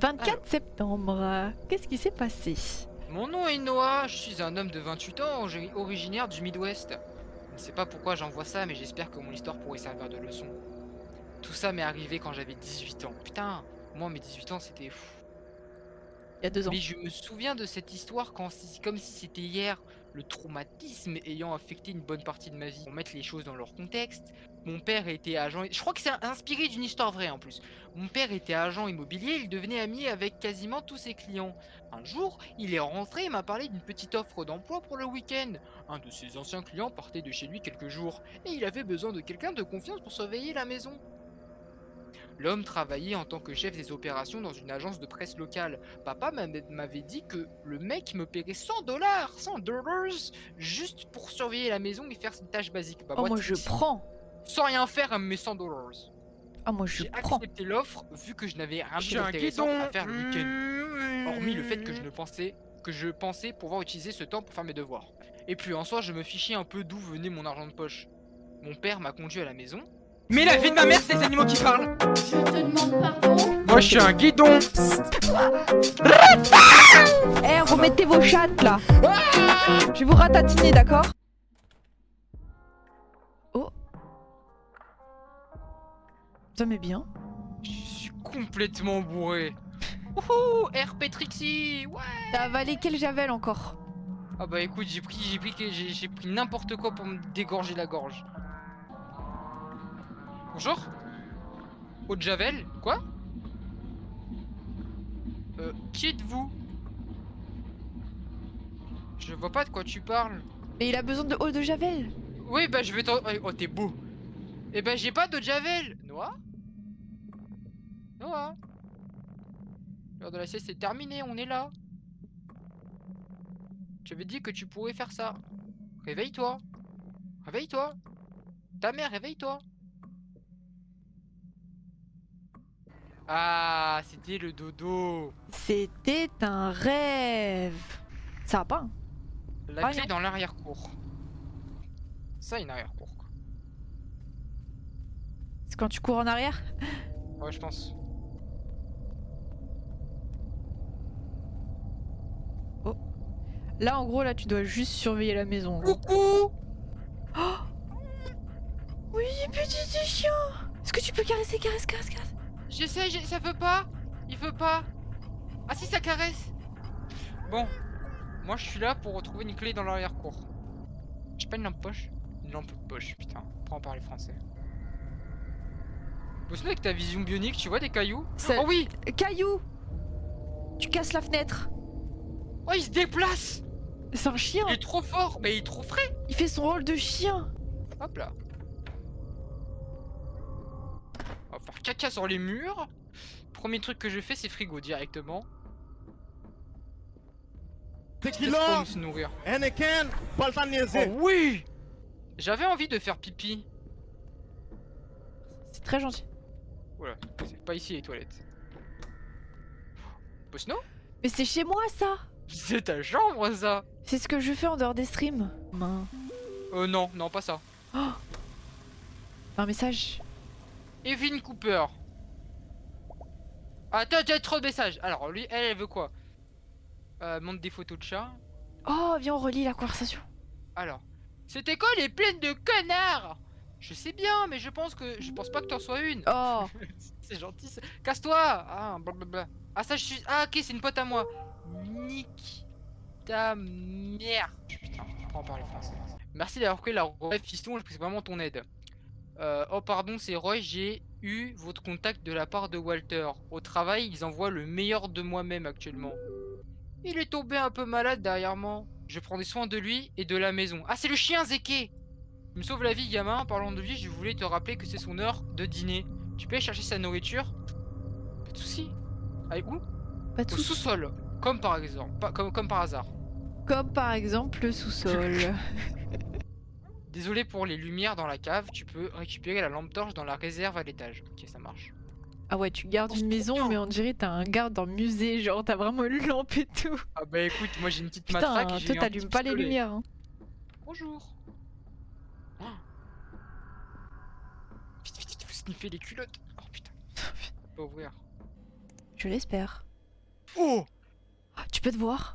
24 septembre. Qu'est-ce qui s'est passé? Mon nom est Noah, je suis un homme de 28 ans, originaire du Midwest. Je ne sais pas pourquoi j'envoie ça, mais j'espère que mon histoire pourrait servir de leçon. Tout ça m'est arrivé quand j'avais 18 ans. Putain, moi mes 18 ans c'était fou. Il y a 2 ans. Mais je me souviens de cette histoire comme si c'était hier, le traumatisme ayant affecté une bonne partie de ma vie. Pour mettre les choses dans leur contexte, mon père était agent. Je crois que c'est inspiré d'une histoire vraie en plus. Mon père était agent immobilier, il devenait ami avec quasiment tous ses clients. Un jour, il est rentré et m'a parlé d'une petite offre d'emploi pour le week-end. Un de ses anciens clients partait de chez lui quelques jours et il avait besoin de quelqu'un de confiance pour surveiller la maison. L'homme travaillait en tant que chef des opérations dans une agence de presse locale. Papa m'avait dit que le mec me paierait 100 $, 100 $ juste pour surveiller la maison et faire ses tâches basiques. Bah Oh, moi, moi je prends. sans rien faire, elle me met 100 $. Ah, moi je J'ai prends. accepté l'offre vu que je n'avais rien Je suis un d'intéressant guidon. à faire le week-end. Hormis le fait que je pensais pouvoir utiliser ce temps pour faire mes devoirs. Et puis en soi, je me fichais un peu d'où venait mon argent de poche. Mon père m'a conduit à la maison. Mais la vie de ma mère, c'est les animaux qui parlent. Je te demande pardon. Moi, je suis un guidon. Eh, remettez vos chattes là. Je vais vous ratatiner, d'accord? Oh. Ça met bien. Je suis complètement bourré. Wouhou, RP Trixie, ouais. T'as avalé quel javel encore? Ah bah écoute, j'ai pris n'importe quoi pour me dégorger la gorge. Bonjour. Eau de Javel. Quoi? Qui êtes-vous? Je vois pas de quoi tu parles. Mais il a besoin de eau de javel. Oui, bah je vais t'en... Oh, t'es beau. Eh bah j'ai pas d'eau de Javel. Noah? Noah? L'heure de la sieste est terminée, on est là. J'avais dit que tu pourrais faire ça. Réveille-toi. Réveille-toi. Ta mère, réveille-toi. Ah, c'était le dodo. C'était un rêve. Ça va pas, hein? La Ah, clé non. dans l'arrière-cour. Ça, une arrière-cour, quoi. C'est quand tu cours en arrière? Ouais, je pense. Oh. Là, en gros, là, tu dois juste surveiller la maison. en gros. Coucou. Oh. Oui, petit chien. Est-ce que tu peux caresser, caresse? J'essaie, ça veut pas. Il veut pas. Ah si, ça caresse. Bon. Moi, je suis là pour retrouver une clé dans l'arrière-cour. J'ai pas une lampe poche? Une lampe poche, putain. Prends en parler français. Sinon, avec ta vision bionique, tu vois des cailloux? Ça- Oh oui. Caillou. Tu casses la fenêtre. Oh, il se déplace. C'est un chien. Il est trop fort. Mais il est trop frais. Il fait son rôle de chien. Hop là. On va faire caca sur les murs. Premier truc que je fais, c'est frigo directement. Tequila, Pour se nourrir. Henneken, pas le temps de niaiser. Oh oui. J'avais envie de faire pipi. C'est très gentil. Voilà, c'est pas ici les toilettes. Bosno? Mais c'est chez moi, ça. C'est ta chambre ça? C'est ce que je fais en dehors des streams. Non, non, pas ça. Un message. Evelyn Cooper. Attends, t'as trop de messages. Alors, lui, elle veut quoi? Montre des photos de chat. Oh, viens, on relit la conversation. Alors, cette école est pleine de connards. Je sais bien, mais je pense pas que t'en sois une. Oh. C'est gentil. Casse-toi. Ah, blablabla. Ah ça, je suis. Ah ok, c'est une pote à moi. Nique ta mère. Putain, je prends parler français. Merci d'avoir pris la relève, fiston. J'apprécie vraiment ton aide. Oh pardon, c'est Roy. J'ai eu votre contact de la part de Walter. Au travail, ils envoient le meilleur de moi-même actuellement. Il est tombé un peu malade derrière moi. Je prends des soins de lui et de la maison. Ah, c'est le chien Zeke. Il me sauve la vie, gamin. En parlant de lui, je voulais te rappeler que c'est son heure de dîner. Tu peux aller chercher sa nourriture? Pas de soucis. Allez, où? Pas de Au soucis. sous-sol. Comme par exemple. Comme par hasard. Comme par exemple le sous-sol. Désolé pour les lumières dans la cave. Tu peux récupérer la lampe torche dans la réserve à l'étage. Ok, ça marche. Ah ouais, tu gardes Oh, c'est une trop maison, bien. mais on dirait t'as un garde dans le musée, genre t'as vraiment une lampe et tout. Ah bah écoute, moi j'ai une petite Putain, matraque. et j'ai toi eu un t'allumes petit pas les pistolet. lumières. Hein. Bonjour. Oh. Vite, vite, vite, vous sniffez les culottes. Oh putain. Faut pas ouvrir. Je l'espère. Oh! Tu peux te voir?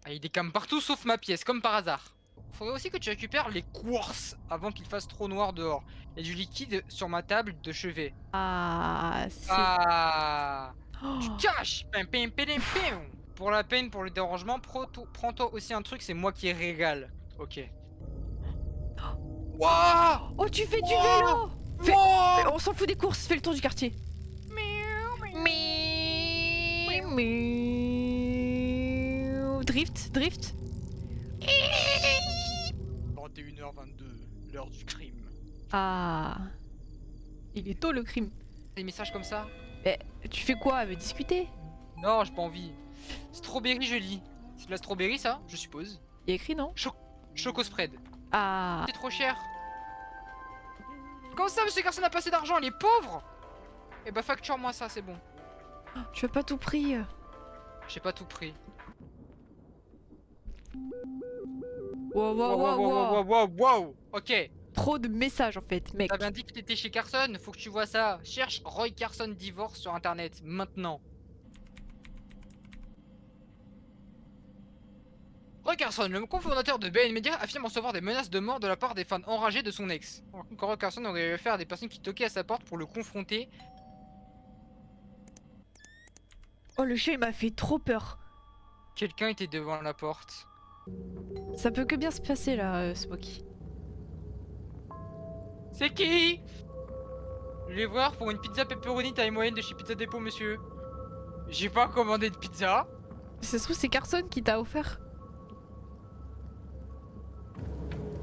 Ah, il y a des cams partout sauf ma pièce, comme par hasard. Faudrait aussi que tu récupères les quartz avant qu'il fasse trop noir dehors. Il y a du liquide sur ma table de chevet. Ah, c'est... Ah! Tu Oh, caches! Pim, pim, pim, pim. Pour la peine, pour le dérangement, prends-toi aussi un truc, c'est moi qui régale. Ok. Wouah! oh, tu fais du Wow! vélo! Fais- Wow! On s'en fout des courses, fais le tour du quartier. Drift, drift. 21h22, l'heure du crime. Ah, il est tôt le crime. Des messages comme ça? Tu fais quoi? Elle veut discuter? Non, j'ai pas envie. Strawberry, je lis. C'est de la strawberry, ça, je suppose. Il y a écrit non? Choco spread. Ah, C'est trop cher. Comment ça, monsieur Garçon n'a pas assez d'argent, il est pauvre? Eh bah, facture-moi ça, c'est bon. je veux pas tout pris. J'ai pas tout pris. Wow, wow, wow, wow. wow, wow. Ok. Trop de messages en fait, mec. T'as bien dit que t'étais chez Carson, faut que tu vois ça. Cherche Roy Carson divorce sur internet, maintenant. Roy Carson, le cofondateur de BN Media, affirme recevoir des menaces de mort de la part des fans enragés de son ex. Roy Carson aurait affaire à des personnes qui toquaient à sa porte pour le confronter. Oh, le chien il m'a fait trop peur. Quelqu'un était devant la porte. Ça peut que bien se passer là, Smokey. C'est qui? Livreur pour une pizza pepperoni taille moyenne de chez Pizza Dépôt, monsieur. J'ai pas commandé de pizza. Ça se trouve, c'est Carson qui t'a offert.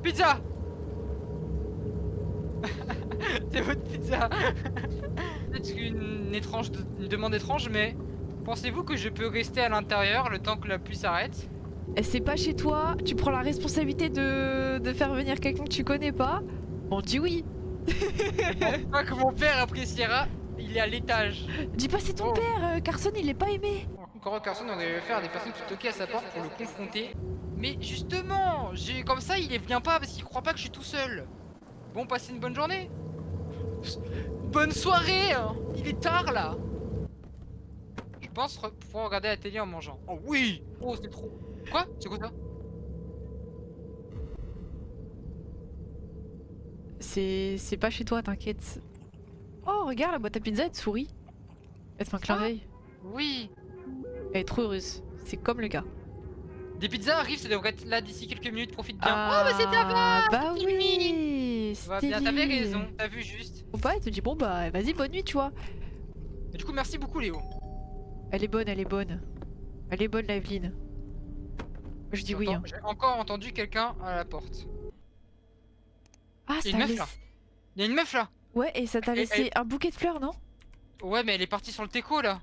Pizza. C'est votre pizza. Peut-être une demande étrange, mais pensez-vous que je peux rester à l'intérieur le temps que la pluie s'arrête? Et c'est pas chez toi, tu prends la responsabilité de faire venir quelqu'un que tu connais pas. Bon, dis oui. Je pense pas que mon père appréciera. Il est à l'étage. Dis pas c'est ton Oh. père, Carson il est pas aimé. Encore Carson aurait affaire à des personnes qui toquaient à sa porte pour le confronter. Mais justement, comme ça, il vient pas parce qu'il croit pas que je suis tout seul. Bon, passez une bonne journée. Bonne soirée, hein. Il est tard là. Je pense pouvoir regarder la télé en mangeant. Oh oui. Oh, c'est trop. Quoi? C'est quoi ça? C'est pas chez toi, t'inquiète. Oh, regarde, la boîte à pizza, elle te sourit. Elle te fait un clin d'œil. Oui. Elle est trop heureuse. C'est comme le gars. Des pizzas arrivent, ça devrait être là d'ici quelques minutes, profite bien. Ah, Oh, bah c'est ta bah c'était lui. oui. Va C'était bien, t'avais lui. raison, t'as vu juste. Faut pas, elle te dit bon bah vas-y, bonne nuit, tu vois. Et du coup, merci beaucoup, Léo. Elle est bonne, elle est bonne. Elle est bonne, la Evelyne. Je dis oui. Hein. J'ai encore entendu quelqu'un à la porte. Ah, Il y a ça une meuf laisse... là. Il y a une meuf là. Ouais, et ça t'a laissé un bouquet de fleurs, non? Ouais, mais elle est partie sur le teco là.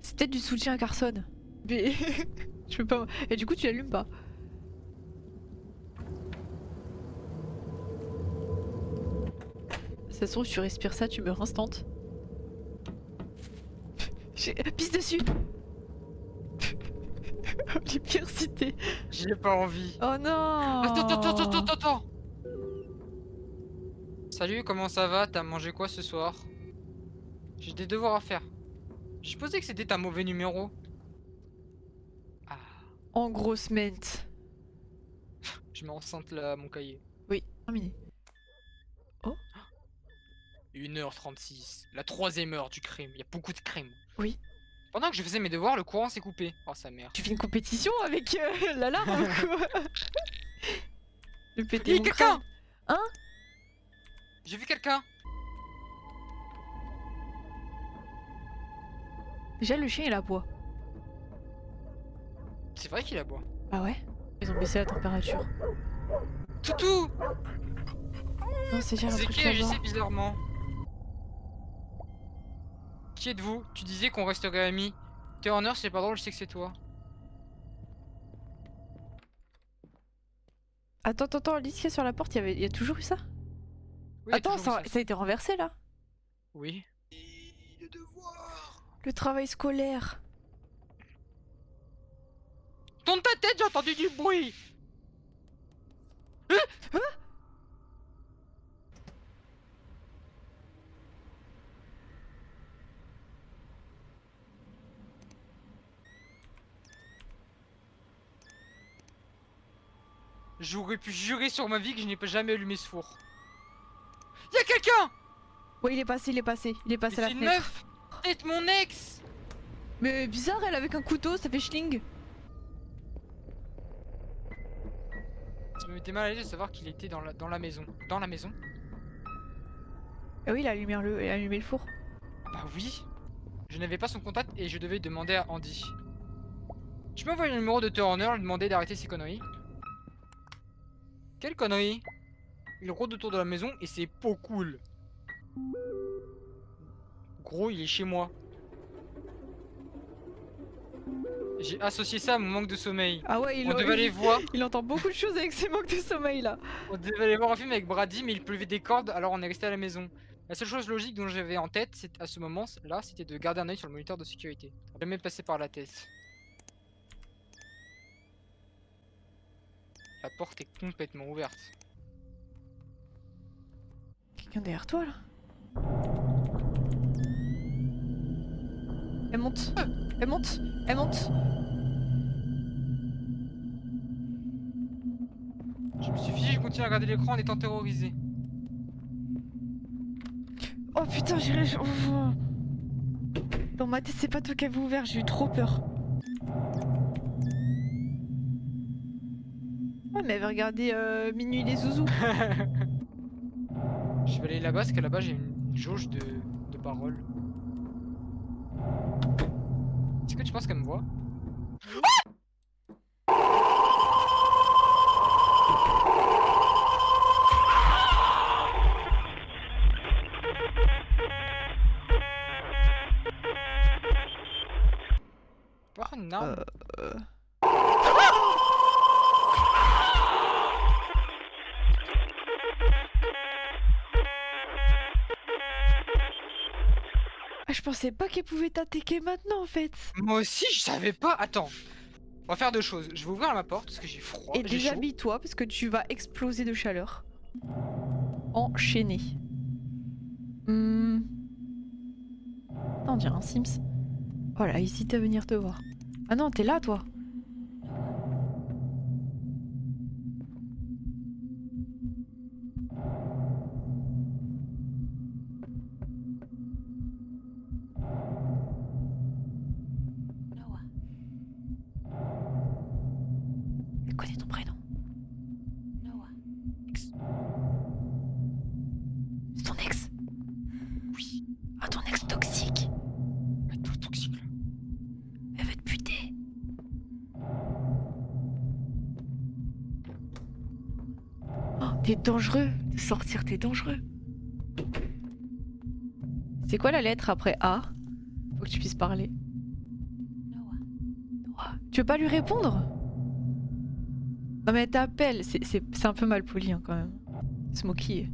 C'est peut-être du soutien à Carson. Mais... je peux pas... Et du coup, tu l'allumes pas. Ça se trouve, tu respires ça, tu meurs instant. Pisse dessus. Les pires cités. J'ai pas envie. Oh non. Attends. Salut, comment ça va? T'as mangé quoi ce soir? J'ai des devoirs à faire. Je supposais que c'était un mauvais numéro. Ah, En grosse mente. je mets enceinte là mon cahier. Oui, terminé. 1h36, la troisième heure du crime. Il y a beaucoup de crimes. Oui. Pendant que je faisais mes devoirs, le courant s'est coupé. Oh sa mère. Tu fais une compétition avec l'alarme ou quoi? Le pété Il y a mon quelqu'un! crâne. Hein? J'ai vu quelqu'un! Déjà, le chien il aboie. C'est vrai qu'il aboie. Ah ouais? Ils ont baissé la température. Toutou! Non, c'est déjà un C'est truc qui là-bas. agissait bizarrement? Qui êtes-vous? Tu disais qu'on resterait amis. T'es en heure, c'est pas drôle, je sais que c'est toi. Attends, lis ce qu'il y a sur la porte, il y a toujours eu ça? Oui, Attends, toujours ça a été renversé là? Oui. Le devoir. Le travail scolaire. Tourne ta tête, j'ai entendu du bruit! J'aurais pu jurer sur ma vie que je n'ai pas jamais allumé ce four. Y'a quelqu'un! Ouais, il est passé Mais à la c'est une fenêtre. meuf! C'est mon ex! Mais bizarre, elle avec un couteau, ça fait schling. Ça me mettait mal à l'aise de savoir qu'il était dans la maison. Dans la maison? Ah oui, il a allumé le four. Bah oui! Je n'avais pas son contact et je devais demander à Andy. Je peux envoyer le numéro de Turner, lui demander d'arrêter ses conneries. Quelle connerie? Il rôde autour de la maison et c'est pas cool. Gros, il est chez moi. J'ai associé ça à mon manque de sommeil. Ah ouais, On devait aller voir. il entend beaucoup de choses avec ses manques de sommeil là. On devait aller voir un film avec Brady, mais il pleuvait des cordes, alors on est resté à la maison. La seule chose logique dont j'avais en tête, à ce moment-là, c'était de garder un œil sur le moniteur de sécurité. Jamais passé par la tête. La porte est complètement ouverte. Quelqu'un derrière toi là. Elle monte. Elle monte. Elle monte. Je me suis figé, je continue à regarder l'écran en étant terrorisé. Oh putain, j'irai. Oh. Dans ma tête, c'est pas toi qui avais ouvert, j'ai eu trop peur. Ouais, mais elle avait regardé Minuit les zouzous. Je vais aller là-bas parce que là-bas j'ai une jauge de paroles. Est-ce que tu penses qu'elle me voit? Oh non. Ah, je pensais pas qu'elle pouvait t'attaquer maintenant en fait. Moi aussi je savais pas. Attends. On va faire deux choses. Je vais ouvrir ma porte parce que j'ai froid. Et j'ai chaud. déshabille-toi parce que tu vas exploser de chaleur. Enchaîné. On dirait un Sims. Oh là, hésite à venir te voir. Ah non, t'es là toi. Elle connaît ton prénom. Ex. C'est ton ex? Oui. Ah, ton ex toxique. Bah, tout toxique là. Elle veut te buter. Oh, t'es dangereux. Sortir, t'es dangereux. C'est quoi la lettre après A? Faut que tu puisses parler. Noah. Tu veux pas lui répondre? Non mais elle t'appelle. C'est un peu mal poli hein, quand même. Smokey.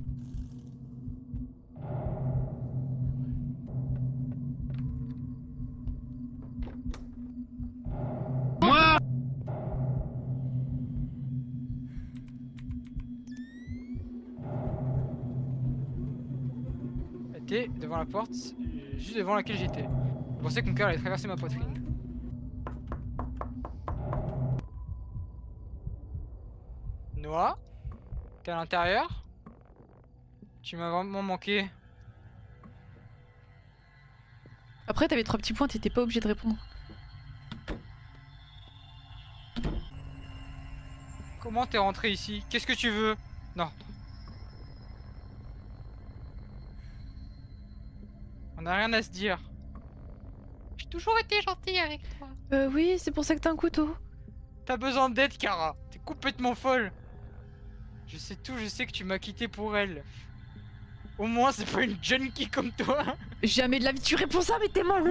Elle était devant la porte, juste devant laquelle j'étais. Je pensais que mon cœur allait traverser ma poitrine. Noah? T'es à l'intérieur? Tu m'as vraiment manqué. Après t'avais 3 petits points, t'étais pas obligé de répondre. Comment t'es rentré ici? Qu'est-ce que tu veux? Non. On a rien à se dire. J'ai toujours été gentil avec toi. Oui, c'est pour ça que t'as un couteau. T'as besoin d'aide, Kara. T'es complètement folle. Je sais tout, je sais que tu m'as quitté pour elle. Au moins, c'est pas une junkie comme toi. Jamais de la vie tu réponds ça, mais t'es malou.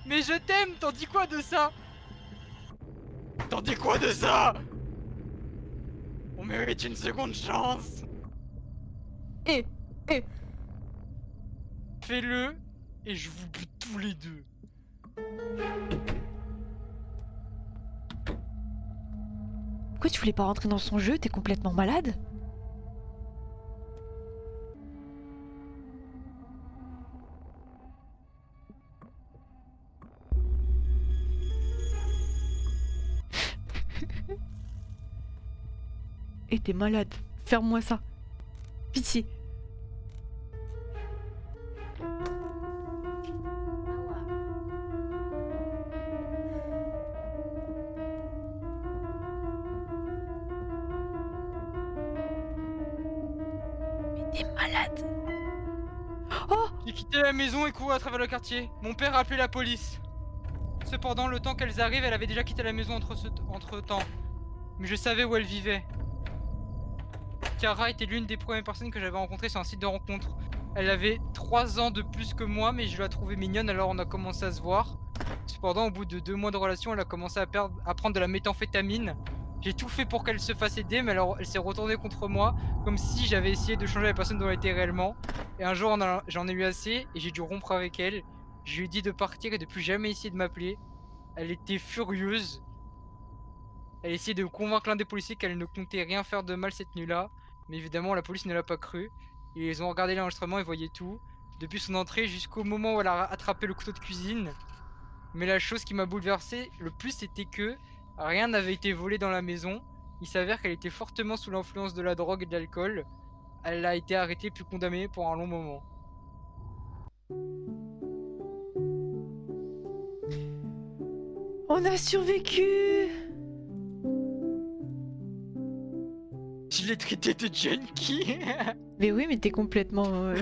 Mais je t'aime, t'en dis quoi de ça? T'en dis quoi de ça? On mérite une seconde chance. Eh, Fais-le et je vous bute tous les deux. pourquoi tu voulais pas rentrer dans son jeu? T'es complètement malade? Eh, t'es malade. Ferme-moi ça. Pitié. Mais t'es malade. Oh! J'ai quitté la maison et couru à travers le quartier. Mon père a appelé la police. Cependant, le temps qu'elles arrivent, elle avait déjà quitté la maison entre temps. Mais je savais où elle vivait. Kara était l'une des premières personnes que j'avais rencontrées sur un site de rencontre. Elle avait 3 ans de plus que moi, mais je la trouvais mignonne, alors on a commencé à se voir. Cependant, au bout de 2 mois de relation, elle a commencé à prendre de la méthamphétamine. J'ai tout fait pour qu'elle se fasse aider, mais alors elle s'est retournée contre moi, comme si j'avais essayé de changer la personne dont elle était réellement. Et un jour, j'en ai eu assez, et j'ai dû rompre avec elle. Je lui ai dit de partir et de plus jamais essayer de m'appeler. Elle était furieuse. Elle essayait de convaincre l'un des policiers qu'elle ne comptait rien faire de mal cette nuit-là. Mais évidemment, la police ne l'a pas cru. Ils ont regardé l'enregistrement et voyaient tout. Depuis son entrée jusqu'au moment où elle a attrapé le couteau de cuisine. Mais la chose qui m'a bouleversé le plus, c'était que rien n'avait été volé dans la maison. Il s'avère qu'elle était fortement sous l'influence de la drogue et de l'alcool. Elle a été arrêtée puis condamnée pour un long moment. On a survécu. Je l'ai traité de junkie. Mais oui, mais t'es complètement...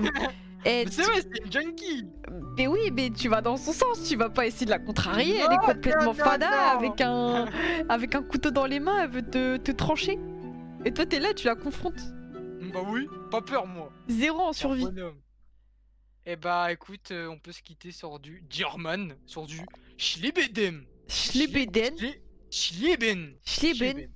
Eh, Mais c'est vrai, c'est une junkie. mais oui, mais tu vas dans son sens, tu vas pas essayer de la contrarier, elle est Non, complètement non, fada non. avec un couteau dans les mains, elle veut te trancher. Et toi t'es là, tu la confrontes. Bah oui, pas peur moi. 0 en survie. Bonhomme. Eh bah écoute, on peut se quitter sur du German, sur du Schlebeden. Schlebeden. Schleben. Schleben.